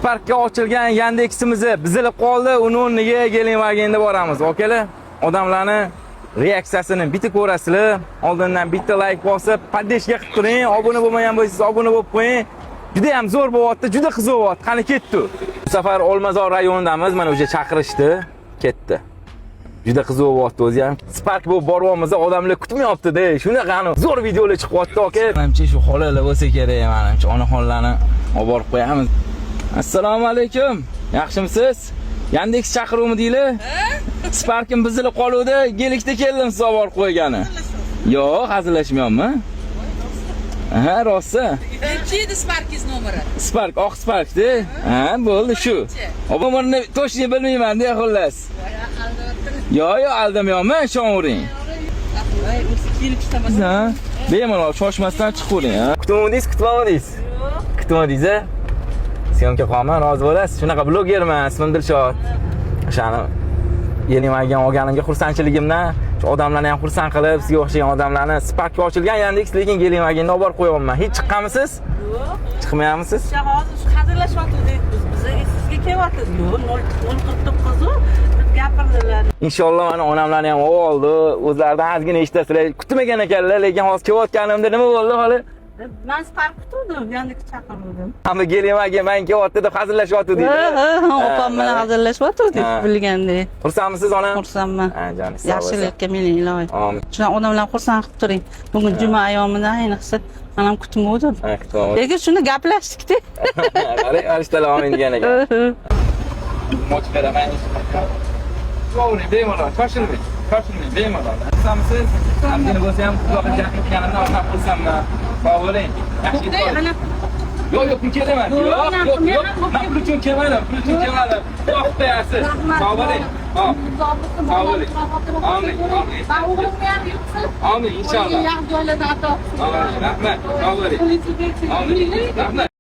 Spark'ga ochilgan Yandeximizni bizilib qoldi. Uni o'rniga Gelandewagenga boramiz. Okalar, odamlarni reaksiyasini bitta ko'rasizlar. Oldindan bitta like bosib, podдержка qilib turing. Obuna bo'lmagan bo'lsangiz, obuna bo'lib qo'ying. Juda ham zo'r bo'lyapti, juda qiziq bo'lyapti. Qani ketdi. Bu safar Olmazor rayonidamiz. Mana o'sha chaqirishdi, ketdi. Juda qiziq bo'lyapti o'zi ham. Spark bu boryapmiz, odamlar kutmayapti-da. Shunaqa zo'r videolar chiqyapti, aka. Menimcha shu xolalar bo'lsa kerak, menimcha onaxonlarni olib borib qo'yamiz. Assalomu alaykum. Yaxshimisiz? Yandex chaqiruvmi deylar? Sparkim buzilib qoluvdi, gelikda keldim siz olib borib qo'ygani. Yo'q, hazillashmayapman. Ha, rostmi? Nechida Sparkingiz nomeri? Spark, oq Sparkda. Ha, bo'ldi shu. Nomerini to'shni bilmayman-da, xullas. Yo'q, aldamayapman, ishonavering. Voy, o'zi kelib chiqaman. Ha, bemalol shoshmasdan chiqavering, ha. Kutmadingiz, kutmadingiz. Kutmadingiz, a? Syomka qilman, rozi bo'lasiz. Shunaqa blogerman, ismim Dilshod. O'shani Gelandewagen olganimga xursandchiligimdan, shu odamlarni ham xursand qilib, sizga o'xshagan odamlarni Spark'ga ochilgan Yandex, lekin Gelandewagenga olib borib qo'yapman. Hech chiqqanmisiz? Yo'q. Chiqmayapmisiz? Hozir shu hazillashmoqdik biz. Sizga kelyapmiz. Yo'q, 049 gapirdilar. Inshaalloh mana onamlarni ham oldi. O'zlaridan ozgina eshitasizlar. Kutmagan ekanlar, lekin hozir kelayotganimda nima bo'ldi hali? Men Spark kutdim, Yandex chaqirdim. Hamma Gelandewagen men kelyapti deb hazillashyapti deydi. Opam bilan hazillashmoqdik bilgandek. Xursandmisiz ona? Xursandman. Ha, jonim, sog' bo'lsin. Yaxshilikka ming ilohi. Amin. Shuna odamlarni xursand qilib turing. Bugun juma ayyomida ayniqsa men ham kutmovdim. Ha, kutmodim. Lekin shuni gaplashdik-da. Arishtalar amin degan ekan. Moch beraman. To'g'ri, bemalol, shoshilmang. Shoshilmang, bemalol. Xursandmisiz? Hamdini bo'lsa ham uzoqqa chaqirganimdan xursand bo'lsamman. Sog' bo'ling. Yaxshi Ana yo'q, yo'q, pul kelaman. Yo'q, men pul uchun kelmadim, pul uchun kelmadim. Yo'q, deyasiz. Sog' bo'ling. Hop. Sog' bo'ling. Amin, amin. Ben o'g'limni ham yutsin. Amin, inshaalloh. Yaxshi joylarda ato. Amin, rahmat. Sog' bo'ling. Amin, rahmat.